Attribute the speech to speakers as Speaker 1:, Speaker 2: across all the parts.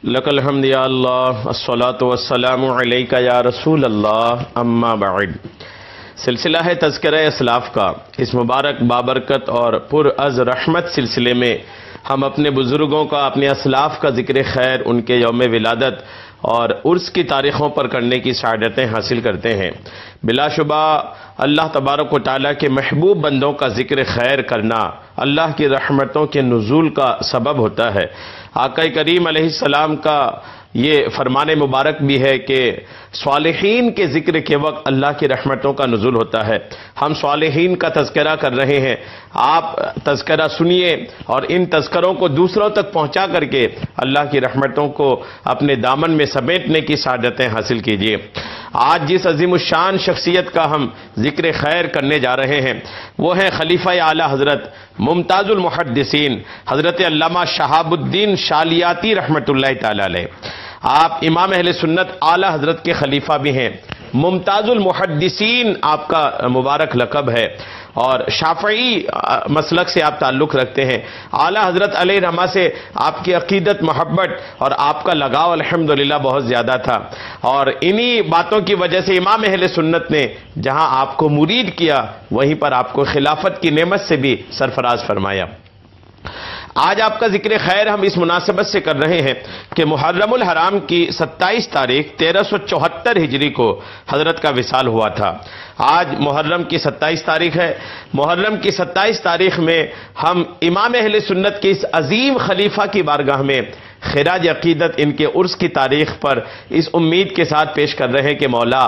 Speaker 1: لک الحمد یا اللہ الصلاۃ والسلام علیک یا رسول اللہ اما بعد۔ سلسلہ ہے تذکرہ اسلاف کا۔ اس مبارک بابرکت اور پر از رحمت سلسلے میں ہم اپنے بزرگوں کا، اپنے اسلاف کا ذکر خیر، ان کے یوم ولادت اور عرس کی تاریخوں پر کرنے کی سعادتیں حاصل کرتے ہیں۔ بلا شبہ اللہ تبارک و تعالیٰ کے محبوب بندوں کا ذکر خیر کرنا اللہ کی رحمتوں کے نزول کا سبب ہوتا ہے۔ آقا کریم علیہ السلام کا یہ فرمان مبارک بھی ہے کہ صالحین کے ذکر کے وقت اللہ کی رحمتوں کا نزول ہوتا ہے۔ ہم صالحین کا تذکرہ کر رہے ہیں، آپ تذکرہ سنیے اور ان تذکروں کو دوسروں تک پہنچا کر کے اللہ کی رحمتوں کو اپنے دامن میں سمیٹنے کی سعادتیں حاصل کیجیے۔ آج جس عظیم الشان شخصیت کا ہم ذکر خیر کرنے جا رہے ہیں وہ ہیں خلیفہ اعلی حضرت ممتاز المحدثین حضرت علامہ شہاب الدین شالیاتی رحمۃ اللہ تعالی علیہ۔ آپ امام اہل سنت اعلی حضرت کے خلیفہ بھی ہیں۔ ممتاز المحدثین آپ کا مبارک لقب ہے اور شافعی مسلک سے آپ تعلق رکھتے ہیں۔ اعلی حضرت علیہ رحمہ سے آپ کی عقیدت، محبت اور آپ کا لگاؤ الحمدللہ بہت زیادہ تھا، اور انہی باتوں کی وجہ سے امام اہل سنت نے جہاں آپ کو مرید کیا وہیں پر آپ کو خلافت کی نعمت سے بھی سرفراز فرمایا۔ آج آپ کا ذکر خیر ہم اس مناسبت سے کر رہے ہیں کہ محرم الحرام کی 27 تاریخ 1374 ہجری کو حضرت کا وصال ہوا تھا۔ آج محرم کی 27 تاریخ ہے۔ محرم کی 27 تاریخ میں ہم امام اہل سنت کے اس عظیم خلیفہ کی بارگاہ میں خراج عقیدت ان کے عرس کی تاریخ پر اس امید کے ساتھ پیش کر رہے ہیں کہ مولا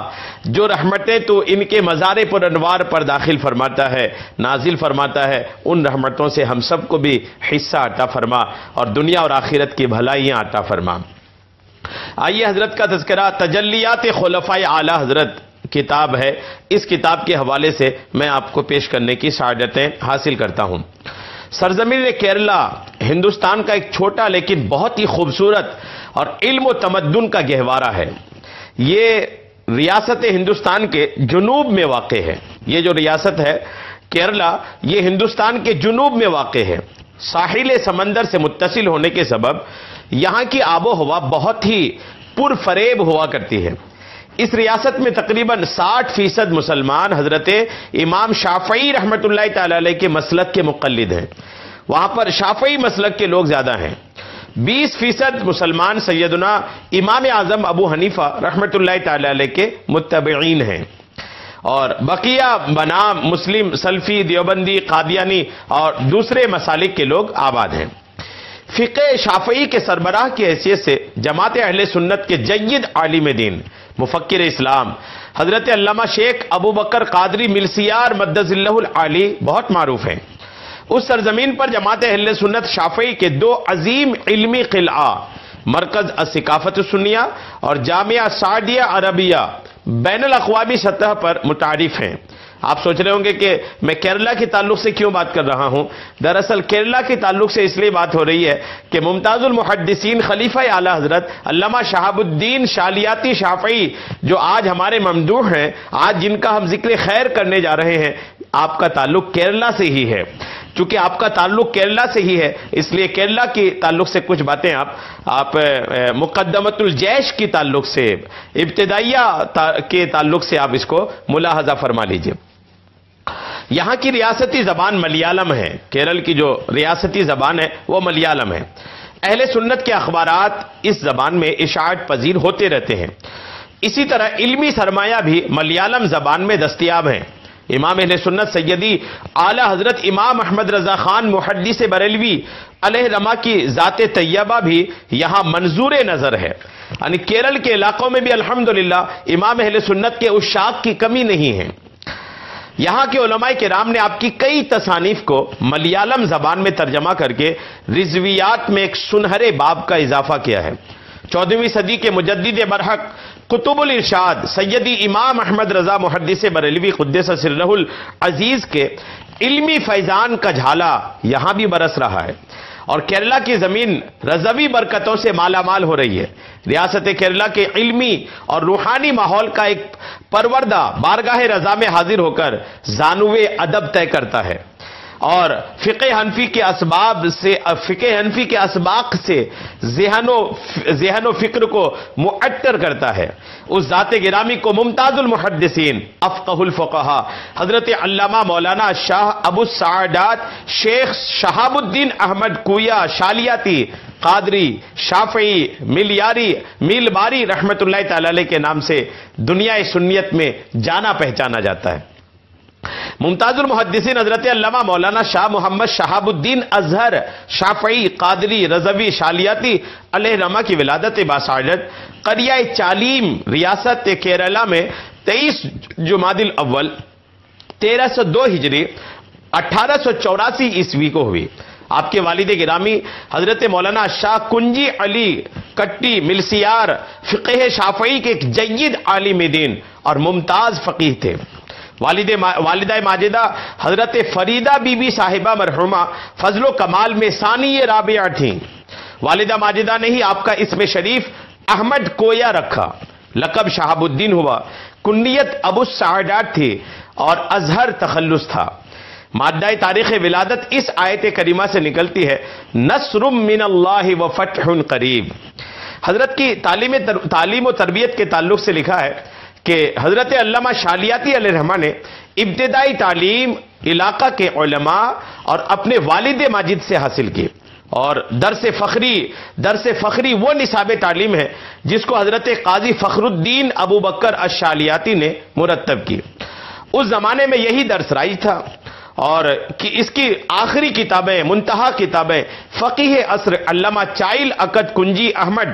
Speaker 1: جو رحمتیں تو ان کے مزار پر انوار پر داخل فرماتا ہے، نازل فرماتا ہے، ان رحمتوں سے ہم سب کو بھی حصہ عطا فرما اور دنیا اور آخرت کی بھلائیاں عطا فرما۔ آئیے حضرت کا تذکرہ تجلیات خلفائے اعلی حضرت کتاب ہے، اس کتاب کے حوالے سے میں آپ کو پیش کرنے کی سعادتیں حاصل کرتا ہوں۔ سرزمین کیرلا ہندوستان کا ایک چھوٹا لیکن بہت ہی خوبصورت اور علم و تمدن کا گہوارہ ہے۔ یہ ریاست ہندوستان کے جنوب میں واقع ہے۔ یہ جو ریاست ہے کیرلا، یہ ہندوستان کے جنوب میں واقع ہے۔ ساحل سمندر سے متصل ہونے کے سبب یہاں کی آب و ہوا بہت ہی پرفریب ہوا کرتی ہے۔ اس ریاست میں تقریباً 60% مسلمان حضرت امام شافعی رحمۃ اللہ تعالی علیہ کے مسلک کے مقلد ہیں۔ وہاں پر شافعی مسلک کے لوگ زیادہ ہیں۔ 20% مسلمان سیدنا امام اعظم ابو حنیفہ رحمۃ اللہ تعالی علیہ کے متبعین ہیں، اور بقیہ بنام مسلم، سلفی، دیوبندی، قادیانی اور دوسرے مسالک کے لوگ آباد ہیں۔ فقہ شافعی کے سربراہ کی حیثیت سے جماعت اہل سنت کے جید عالم دین، مفکر اسلام حضرت علامہ شیخ ابو بکر قادری ملسیار مدظ اللہ العالی بہت معروف ہیں۔ اس سرزمین پر جماعت اہل سنت شافعی کے دو عظیم علمی قلعہ، مرکز الثقافت السنیہ اور جامعہ سعدیہ عربیہ، بین الاقوامی سطح پر متعارف ہیں۔ آپ سوچ رہے ہوں گے کہ میں کیرلا کے تعلق سے کیوں بات کر رہا ہوں؟ دراصل کیرلا کے تعلق سے اس لیے بات ہو رہی ہے کہ ممتاز المحدثین خلیفہ اعلی حضرت علامہ شہاب الدین شالیاتی شافعی جو آج ہمارے ممدوح ہیں، آج جن کا ہم ذکر خیر کرنے جا رہے ہیں، آپ کا تعلق کیرلا سے ہی ہے۔ چونکہ آپ کا تعلق کیرلا سے ہی ہے اس لیے کیرلا کے تعلق سے کچھ باتیں آپ مقدمۃ الجیش کی تعلق سے، ابتدائیہ کے تعلق سے آپ اس کو ملاحظہ فرما لیجئے۔ یہاں کی ریاستی زبان ملیالم ہے۔ کیرل کی جو ریاستی زبان ہے وہ ملیالم ہے۔ اہل سنت کے اخبارات اس زبان میں اشاعت پذیر ہوتے رہتے ہیں۔ اسی طرح علمی سرمایہ بھی ملیالم زبان میں دستیاب ہیں۔ امام اہل سنت سیدی اعلی حضرت امام احمد رضا خان محدث بریلوی علیہ رحمہ کی ذات طیبہ بھی یہاں منظور نظر ہے۔ یعنی کیرل کے علاقوں میں بھی الحمدللہ امام اہل سنت کے عشاق کی کمی نہیں ہے۔ یہاں کے علماء کرام نے آپ کی کئی تصانیف کو ملیالم زبان میں ترجمہ کر کے رضویات میں ایک سنہرے باب کا اضافہ کیا ہے۔ 14ویں صدی کے مجدد برحق قطب الارشاد سیدی امام احمد رضا محدث بریلوی قدس سرہ العزیز کے علمی فیضان کا جھالا یہاں بھی برس رہا ہے، اور کیرلا کی زمین رضوی برکتوں سے مالا مال ہو رہی ہے۔ ریاست کیرلا کے علمی اور روحانی ماحول کا ایک پروردہ بارگاہ رضا میں حاضر ہو کر زانوے ادب طے کرتا ہے۔ اور فقہ حنفی کے اسباق سے ذہن و فکر کو معطر کرتا ہے، اس ذات گرامی کو ممتاز المحدثین افقہ الفقہاء حضرت علامہ مولانا شاہ ابو السعادات شیخ شہاب الدین احمد کویا شالیاتی قادری شافعی میل باری رحمت اللہ تعالی علیہ کے نام سے دنیا سنیت میں جانا پہچانا جاتا ہے۔ ممتاز المحدثین حضرت علامہ مولانا شاہ محمد شہاب الدین اظہر شافعی قادری رضوی شالیاتی علیہ رحمہ کی ولادت باسعادت قریہ چالیم ریاست کیرالہ میں 23 جمادی الاول 1302 ہجری 1884 عیسوی کو ہوئی۔ آپ کے والد گرامی حضرت مولانا شاہ کنجی علی کٹی ملسیار فقہ شافعی کے ایک جید عالم دین اور ممتاز فقیہ تھے۔ والدہ ماجدہ حضرت فریدہ بی بی صاحبہ مرحومہ فضل و کمال میں ثانی رابعہ تھیں۔ والدہ ماجدہ نے ہی آپ کا اسم شریف احمد کویا رکھا، لقب شہاب الدین ہوا، کنیت ابو السعادات تھی اور ازہر تخلص تھا۔ مادہ تاریخ ولادت اس آیت کریمہ سے نکلتی ہے، نصر من اللہ و فتح قریب۔ حضرت کی تعلیم و تربیت کے تعلق سے لکھا ہے کہ حضرت علامہ شالیاتی علیہ رحمہ نے ابتدائی تعلیم علاقہ کے علماء اور اپنے والد ماجد سے حاصل کی، اور درس فخری وہ نصاب تعلیم ہے جس کو حضرت قاضی فخر الدین ابو بکر الشالیاتی نے مرتب کی۔ اس زمانے میں یہی درس رائج تھا، اور اس کی آخری کتابیں منتہا کتابیں فقیہ عصر علامہ چائل عقد کنجی احمد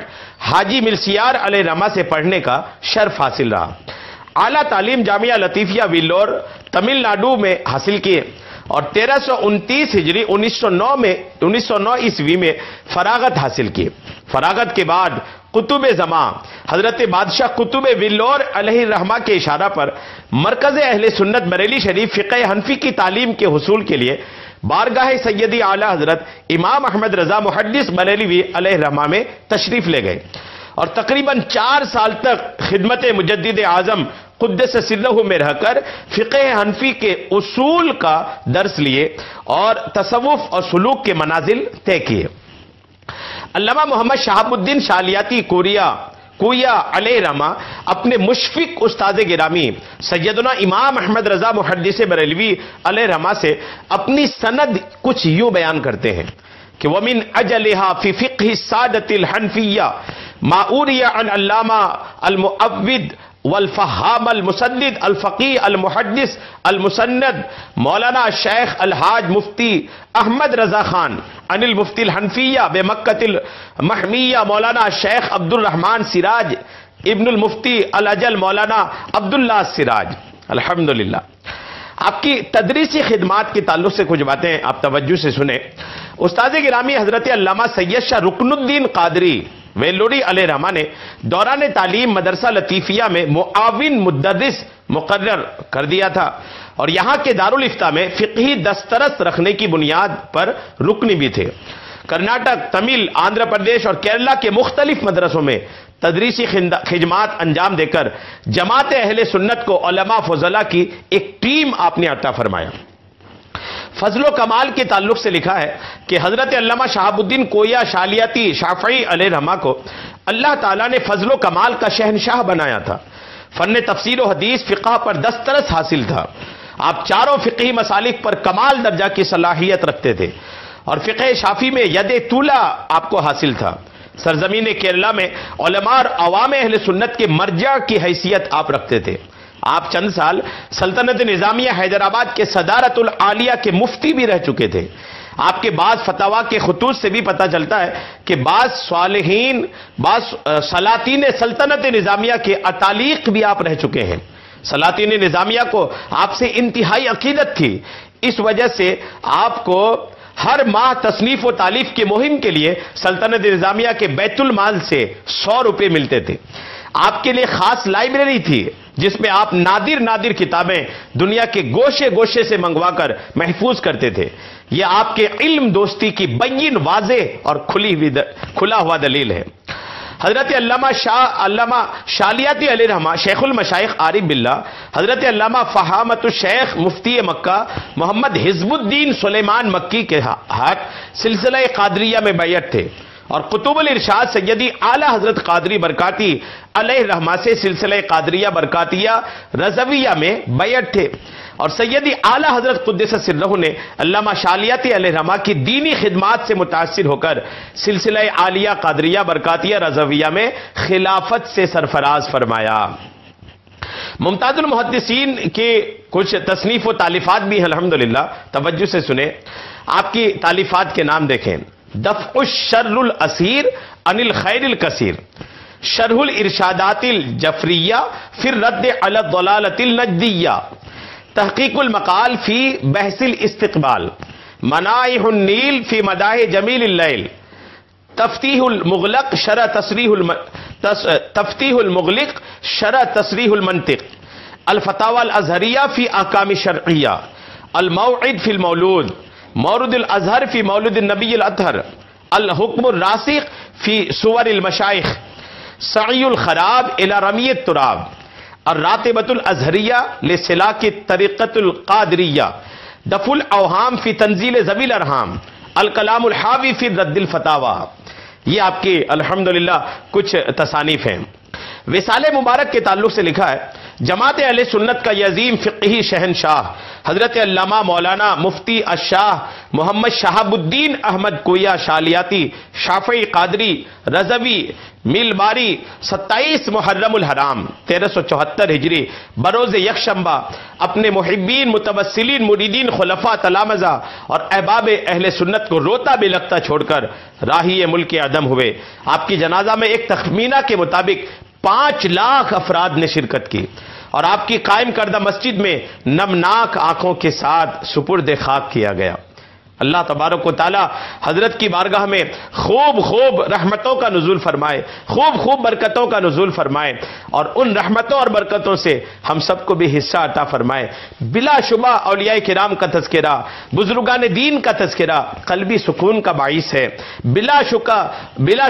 Speaker 1: حاجی ملسیار علیہ رحمہ سے پڑھنے کا شرف حاصل رہا۔ اعلیٰ تعلیم جامعہ لطیفیہ ویلور تمل ناڈو میں حاصل کیے اور 1329 ہجری 1909 عیسوی میں فراغت حاصل کی۔ فراغت کے بعد قطب زمان حضرت بادشاہ قطب ویلور علیہ الرحمہ کے اشارہ پر مرکز اہل سنت بریلی شریف فقہ حنفی کی تعلیم کے حصول کے لیے بارگاہ سیدی اعلی حضرت امام احمد رضا محدث بریلوی علیہ الرحمہ میں تشریف لے گئے اور تقریباً 4 سال تک خدمت مجدد اعظم قدس سرہ میں رہ کر فقہ حنفی کے اصول کا درس لیے اور تصوف اور سلوک کے منازل طے کیے۔ علامہ محمد شہاب الدین شالیاتی کویا علیہ رحمہ اپنے مشفق استاد گرامی سیدنا امام احمد رضا محدث بریلوی علیہ رحمہ سے اپنی سند کچھ یوں بیان کرتے ہیں کہ وَمِنْ أَجَلِهَا فِي فِقْهِ السَّادَةِ الْحَنْفِيَّةِ مَا أُورِيَ عَنْ علامہ المعود والفہام المسدد الفقیہ المحدث المسند مولانا شیخ الحاج مفتی احمد رضا خان عن المفتی الحنفیہ بمکۃ المحمیہ مولانا شیخ عبد الرحمن سراج ابن المفتی الاجل مولانا عبداللہ سراج۔ الحمدللہ آپ کی تدریسی خدمات کے تعلق سے کچھ باتیں آپ توجہ سے سنیں۔ استاد گرامی حضرت علامہ سید شاہ رکن الدین قادری ویلوری علیہ رحمہ نے دوران تعلیم مدرسہ لطیفیہ میں معاون مدرس مقرر کر دیا تھا اور یہاں کے دارالافتاء میں فقہی دسترس رکھنے کی بنیاد پر رکنی بھی تھے۔ کرناٹک، تمل، آندھرا پردیش اور کیرلا کے مختلف مدرسوں میں تدریسی خدمات انجام دے کر جماعت اہل سنت کو علماء فضلاء کی ایک ٹیم آپ نے عطا فرمایا۔ فضل و کمال کے تعلق سے لکھا ہے کہ حضرت علامہ شہاب الدین کویا شالیاتی شافعی علیہ رحمہ کو اللہ تعالیٰ نے فضل و کمال کا شہنشاہ بنایا تھا۔ فن تفسیر و حدیث فقہ پر دسترس حاصل تھا۔ آپ چاروں فقہی مسالک پر کمال درجہ کی صلاحیت رکھتے تھے اور فقہ شافی میں ید طولہ آپ کو حاصل تھا۔ سرزمین کیرلا میں علماء اور عوام اہل سنت کے مرجع کی حیثیت آپ رکھتے تھے۔ آپ چند سال سلطنت نظامیہ حیدرآباد کے صدارت العالیہ کے مفتی بھی رہ چکے تھے۔ آپ کے بعض فتاوا کے خطوط سے بھی پتہ چلتا ہے کہ بعض سلاطین سلطنت نظامیہ کے اتالیق بھی آپ رہ چکے ہیں۔ سلاطین نظامیہ کو آپ سے انتہائی عقیدت تھی، اس وجہ سے آپ کو ہر ماہ تصنیف و تالیف کی مہم کے لیے سلطنت نظامیہ کے بیت المال سے 100 روپے ملتے تھے۔ آپ کے لیے خاص لائبریری تھی جس میں آپ نادر کتابیں دنیا کے گوشے گوشے سے منگوا کر محفوظ کرتے تھے۔ یہ آپ کے علم دوستی کی بین واضح اور کھلا ہوا دلیل ہے۔ حضرت علامہ شالیاتی علیہ رحمہ شیخ المشائخ عارف باللہ، حضرت علامہ فہامت الشیخ مفتی مکہ محمد حزب الدین سلیمان مکی کے ہاتھ سلسلہ قادریہ میں بیعت تھے، اور قطب الارشاد سیدی اعلی حضرت قادری برکاتی علیہ رحمہ سے سلسلہ قادریہ برکاتیہ رضویہ میں بیعت تھے، اور سیدی اعلی حضرت قدس سرہ نے علامہ شالیاتی علیہ رحمہ کی دینی خدمات سے متاثر ہو کر سلسلہ عالیہ قادریہ برکاتیہ رضویہ میں خلافت سے سرفراز فرمایا۔ ممتاز المحدثین کے کچھ تصنیف و تالیفات بھی ہیں الحمدللہ، توجہ سے سنیں، آپ کی تالیفات کے نام دیکھیں: دفع الشر الاسیر عن الخیر الکثیر، شرح الارشادات الجفریہ فی الرد علی الضلالۃ النجدیہ، تحقیق المقال فی بحث الاستقبال، منائح النیل فی مداح جمیل اللیل، تفتیح المغلق شرح تصریح المنطق، الفتاوی الازہریہ فی احکام شرعیہ، الموعد فی المولود، مورد الازہر فی مولد النبی الاطہر، الحکم الراسخ فی صور المشائخ، سعی الخراب الی رمی التراب، الراتبۃ الازہریہ لسلاک طریقۃ القادریہ، دفع الاوہام فی تنزیل ذوی الارحام، الکلام الحاوی فی رد الفتاوی۔ یہ آپ کی الحمدللہ کچھ تصانیف ہیں۔ وصال مبارک کے تعلق سے لکھا ہے: جماعت اہل سنت کا یہ عظیم فقہی شہنشاہ حضرت علامہ مولانا مفتی الشاہ محمد شہاب الدین احمد کویا شالیاتی شافعی قادری رضوی میل باری 27 محرم الحرام 1374 ہجری بروز یکشنبہ اپنے محبین متوسلین مریدین خلفاء تلامذہ اور احباب اہل سنت کو روتا بلکتا چھوڑ کر راہی ملک عدم ہوئے۔ آپ کی جنازہ میں ایک تخمینہ کے مطابق 5 لاکھ افراد نے شرکت کی، اور آپ کی قائم کردہ مسجد میں نمناک آنکھوں کے ساتھ سپرد خاک کیا گیا۔ اللہ تبارک و تعالی حضرت کی بارگاہ میں خوب خوب رحمتوں کا نزول فرمائے، خوب خوب برکتوں کا نزول فرمائے، اور ان رحمتوں اور برکتوں سے ہم سب کو بھی حصہ عطا فرمائے۔ بلا شبہ اولیاء کرام کا تذکرہ، بزرگان دین کا تذکرہ قلبی سکون کا باعث ہے۔ بلا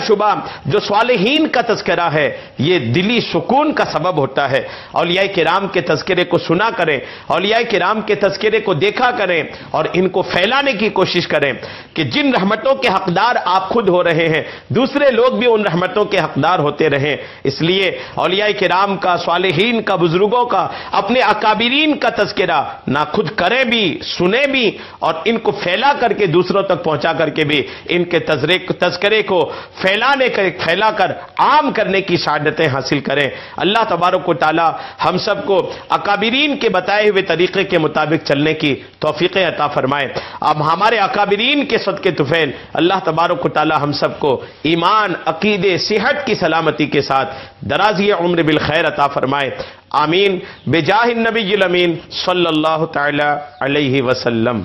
Speaker 1: شبہ جو صالحین کا تذکرہ ہے یہ دلی سکون کا سبب ہوتا ہے۔ اولیاء کرام کے تذکرے کو سنا کریں، اولیاء کرام کے تذکرے کو دیکھا کریں، اور ان کو پھیلانے کی کوشش کریں کہ جن رحمتوں کے حقدار آپ خود ہو رہے ہیں دوسرے لوگ بھی ان رحمتوں کے حقدار ہوتے رہیں۔ اس لیے اولیاء کرام کا، صالحین کا، بزرگوں کا، اپنے اکابرین کا تذکرہ نہ خود کریں بھی، سنیں بھی، اور ان کو پھیلا کر کے دوسروں تک پہنچا کر کے بھی ان کے تذکرے کو پھیلا کر عام کرنے کی سعادتیں حاصل کریں۔ اللہ تبارک و تعالی ہم سب کو اکابرین کے بتائے ہوئے طریقے کے مطابق چلنے کی توفیق عطا فرمائے۔ اب ہمارے اکابرین کے صدقے طفیل اللہ تبارک و تعالی ہم سب کو ایمان، عقیدے، صحت کی سلامتی کے ساتھ درازی عمر بالخیر عطا فرمائے۔ آمین بجاہ النبی الامین صلی اللہ تعالی علیہ وسلم۔